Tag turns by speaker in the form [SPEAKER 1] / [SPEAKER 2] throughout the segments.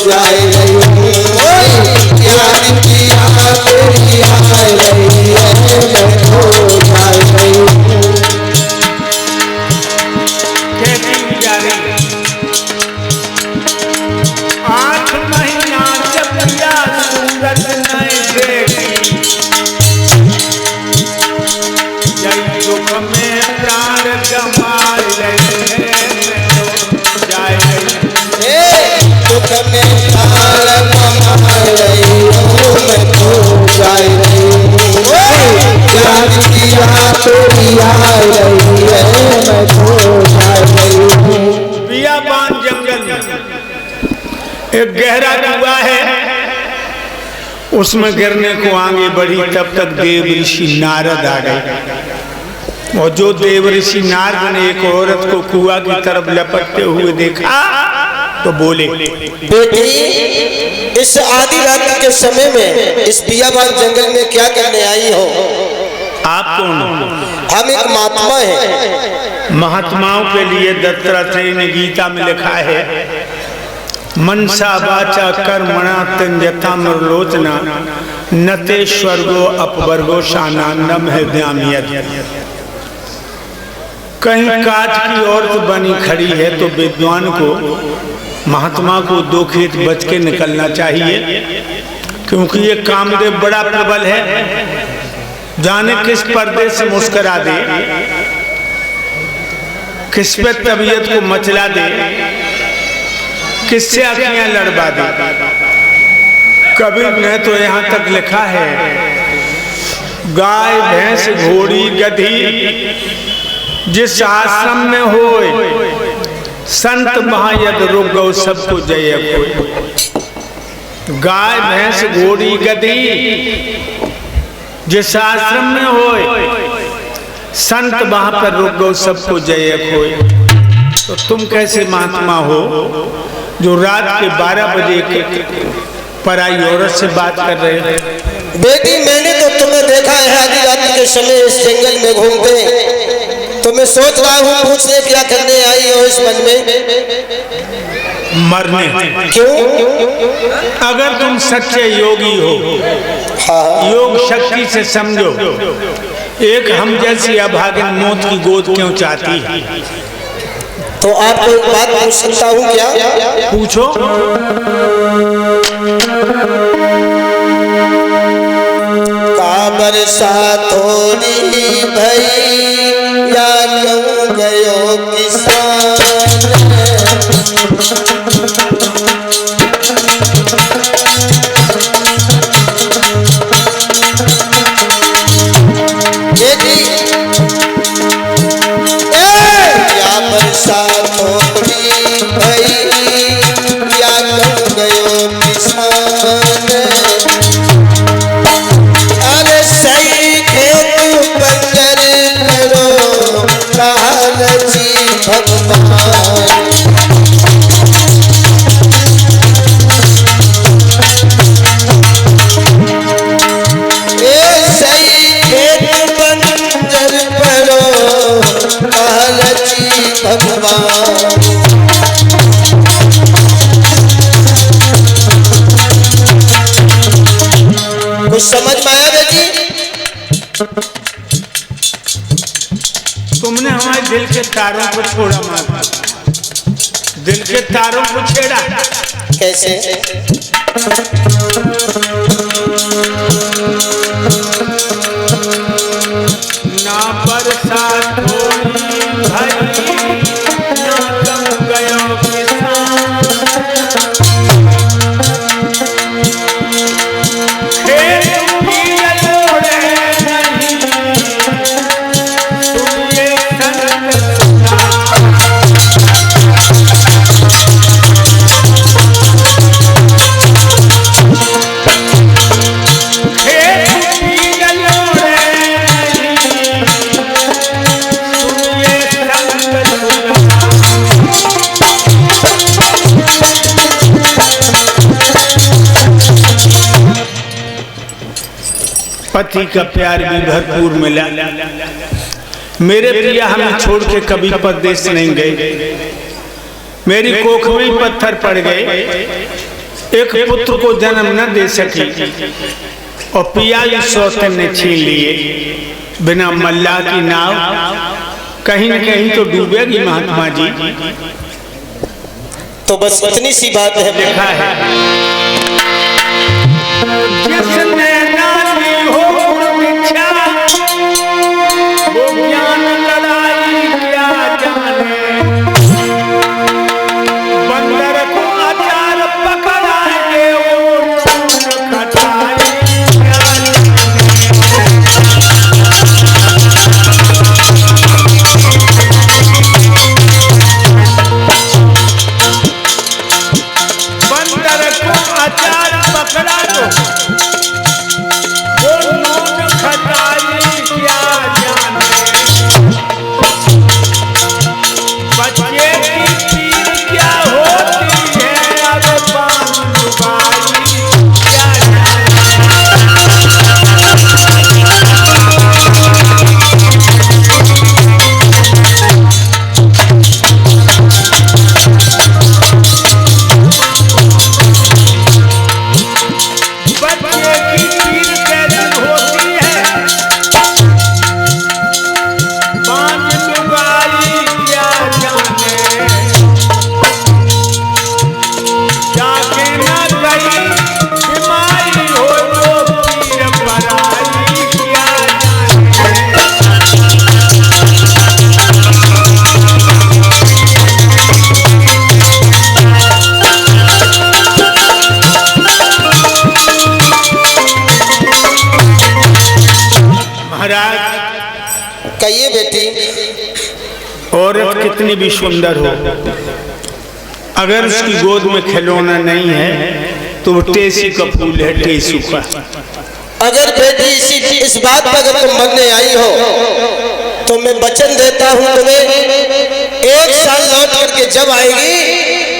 [SPEAKER 1] जाए रही हूँ। याद किया तेरी आ रही है, मैं खो जाए रही हूँ।
[SPEAKER 2] कैसी जा रही 8 महीना जब या सूरज नहीं देखी, जय दुख में प्राण गमा रहे जाए
[SPEAKER 1] दुख में प्राण गमा रही हूँ, मैं खो जाए रही हूँ। याद किया तेरी आ रही है, मैं खो जाए रही हूँ।
[SPEAKER 2] बियाबान जंगल में एक गहरा कुआं है, उसमें गिरने को आगे बढ़ी तब तक देव ऋषि नारद आ गए। और जो देव ऋषि नारद ने एक औरत को कुआं की तरफ लपटते हुए देखा तो बोले,
[SPEAKER 1] बेटी इस आधी रात के समय में इस बियाबान जंगल में क्या करने आई हो?
[SPEAKER 2] आप कौन हो?
[SPEAKER 1] हम एक महात्मा हैं।
[SPEAKER 2] महात्माओं के लिए दत्तात्रेय ने गीता में लिखा है, मनसा वाचा कर्मणा त्यजता मृलोचना नते स्वर्गो अपवर्गो शानंदम हृदयामियत। कहीं काठ की औरत बनी खड़ी है तो विद्वान को, महात्मा को 2 खेत बच के निकलना चाहिए, क्योंकि ये कामदेव बड़ा प्रबल है। जाने किस पर्दे से मुस्कुरा दे, किस पे तबीयत को मचला दे, किससे आंखें लड़वा दे। कबीर ने तो यहाँ तक लिखा है, गाय भैंस घोड़ी गधी जिस आश्रम में होए, संत महायद रुक गौ सबको जय कोई। गाय भैंस घोड़ी गधी जिस आश्रम में होए, संत वहां पर रुक गौ सबको जय कोई। तो तुम कैसे महात्मा हो जो रात के 12 बजे के पराई औरत से बात कर रहे हो?
[SPEAKER 1] बेटी मैंने तो तुम्हें देखा है आधी रात के समय इस जंगल में घूमते, तो मैं सोच रहा हूँ पूछने क्या करने आई हो इस मन में?
[SPEAKER 2] मरने।
[SPEAKER 1] क्यों?
[SPEAKER 2] अगर तुम सच्चे योगी हो,
[SPEAKER 1] हाँ।
[SPEAKER 2] योग शक्ति से समझो, एक हम जैसी अभागिन मौत की गोद क्यों चाहती है?
[SPEAKER 1] तो आपको एक बात पूछ सकता हूँ क्या?
[SPEAKER 2] पूछो।
[SPEAKER 1] का बरसात थोड़ी भई या क्यों गयो किसान? कुछ समझ में आया बेटी?
[SPEAKER 2] तुमने हमारे दिल के तारों को छोड़ा माता, दिल के तारों को छेड़ा।
[SPEAKER 1] कैसे?
[SPEAKER 2] ना बरसात थोड़ी भई ना कम गयो किसान, खेत पीले ओढ़े नहीं, तुम ये संत सुना। पति का प्यार भी भरपूर मिला, मेरे प्रिया हमें छोड़ के कभी परदेश नहीं गए। मेरी कोख में पत्थर पड़ गए, एक पुत्र को जन्म न दे सकी और पिया भी सौतन ने छीन लिए। बिना मल्लाह की नाव कहीं न कहीं तो डूबेगी महात्मा जी।
[SPEAKER 1] तो बस इतनी सी बात है।
[SPEAKER 2] देखा है जिसने नारी हो दीक्षा, वो ज्ञान लड़ाई क्या जाने। बंदर को अचार पकड़ाए वो खटाए क्या जाने। बंदर को अचार पकड़ा दो, वो नून खटाई क्या जाने। बच्चे की पीर क्या होती है, अब पान डुबाई क्या जाने। बच्चे की पीर कैसी होती है, पान डुबाई क्या जाने। जाके न गई बीमारी हो तो पीर पराई क्या जाने। महाराज
[SPEAKER 1] कहिए बेटी।
[SPEAKER 2] औरत कितनी भी सुंदर हो, अगर उसकी गोद में खिलौना नहीं है तो वो टेसी का फूल है, टेसू का।
[SPEAKER 1] अगर बेटी इस बात पर अगर तुम मरने आई हो तो मैं वचन देता हूँ तुम्हें, 1 साल लौट करके जब आएगी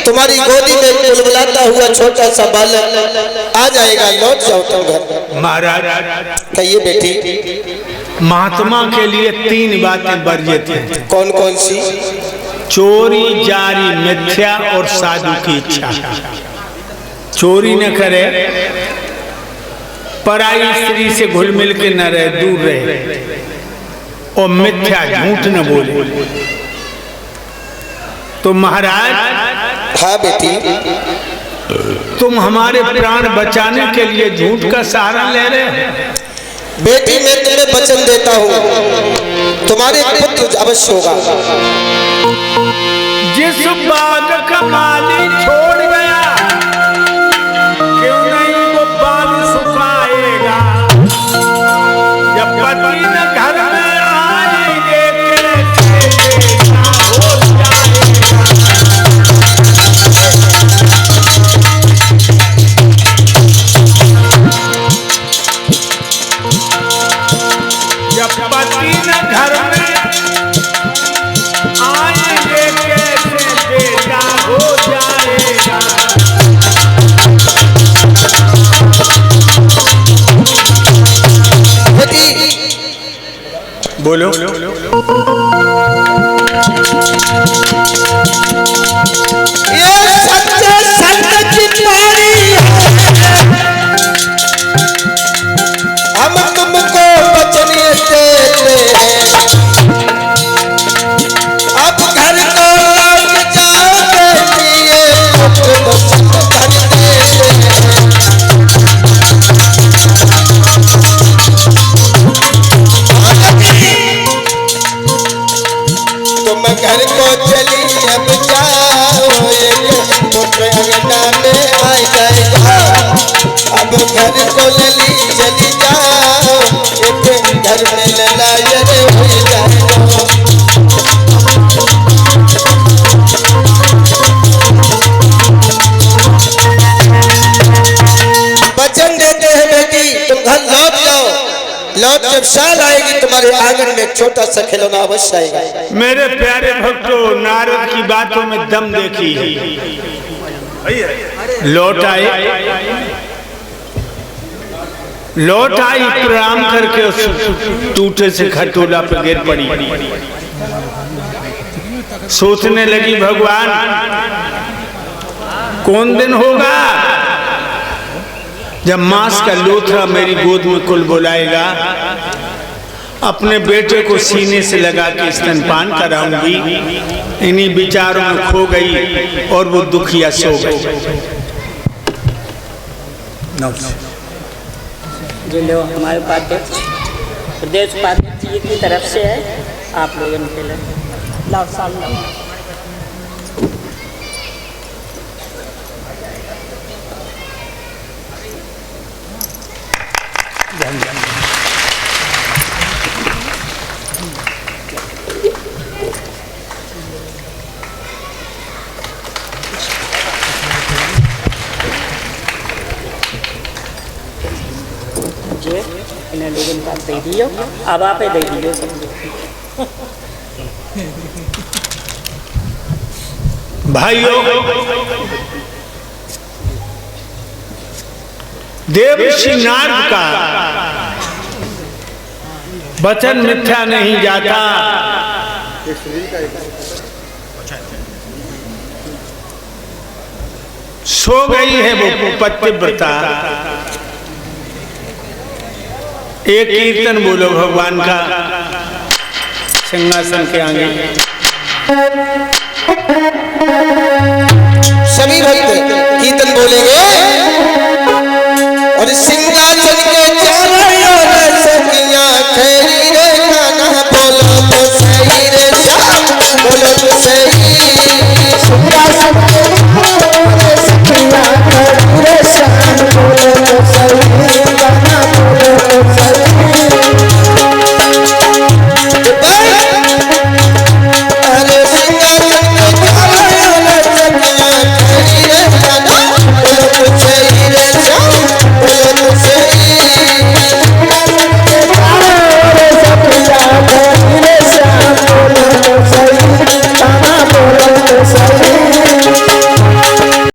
[SPEAKER 1] तुम्हारी गोदी में बुलबुलाता हुआ छोटा सा बालक आ जाएगा। लौट जाओ तुम घर।
[SPEAKER 2] महाराज
[SPEAKER 1] कहिए बेटी।
[SPEAKER 2] महात्मा के लिए 3 बातें वर्जित हैं।
[SPEAKER 1] कौन कौन सी?
[SPEAKER 2] चोरी, जारी, मिथ्या और साधु की इच्छा। चोरी न करे, पराई स्त्री से घुल मिल के न रहे, दूर रहे, और मिथ्या झूठ न बोले। तो महाराज
[SPEAKER 1] हाँ बेटी।
[SPEAKER 2] तुम हमारे प्राण बचाने के लिए झूठ का सहारा ले रहे हो।
[SPEAKER 1] बेटी मैं तुम्हें वचन देता हूँ तुम्हारे पुत्र अवश्य होगा।
[SPEAKER 2] जिस बाग का माली छोड़ गया, क्यों नहीं वो बाग सुखाएगा। जब पति न घर में आएंगे कैसे हो जाएगा। जब पति न घर में आएंगे कैसे बेटा हो जाएगा। बोलो।
[SPEAKER 1] ये सच्चे संत की बाणी है, हम तुमको वचन देते हैं। अब घर को लौट जाओ बेटी, ये पुत्र वचन करते हैं। तुम घर को चली अब जाओ, एक पुत्र अंगना में आ जाएगा। अब घर को लली चली जाओ, एक घर में ललायन हो जाएगा। वचन देते हैं बेटी तुम घर लौट जाओ। लौट जब साल आएगी तुम्हारे आंगन में एक छोटा सा खिलौना अवश्य आएगा।
[SPEAKER 2] मेरे प्यारे भक्तों, नारद की बातों में दम देखी है। लौट आई, प्रणाम करके उस टूटे से खटोला पर गिर पड़ी। सोचने लगी भगवान कौन दिन होगा जब मांस का लोथड़ा मेरी गोद में कुल बुलाएगा, अपने बेटे को सीने से लगा के स्तनपान कराऊंगी। इन्हीं विचारों में खो गई और वो दुखिया सो गई।
[SPEAKER 3] जो लोग हमारे उपाध्यक्ष प्रदेश उपाध्यक्ष जी की तरफ से है, आप लोग इनके लिए लाओ सामने। इन्हें लोगों का दे दियो, अब आप दे दियो सब।
[SPEAKER 2] भाइयों, देवर्षि नारद का वचन मिथ्या नहीं जाता। सो गई है वो पतिव्रता। एक कीर्तन बोलो भगवान का सिंहासन के आगे।
[SPEAKER 1] सभी भक्त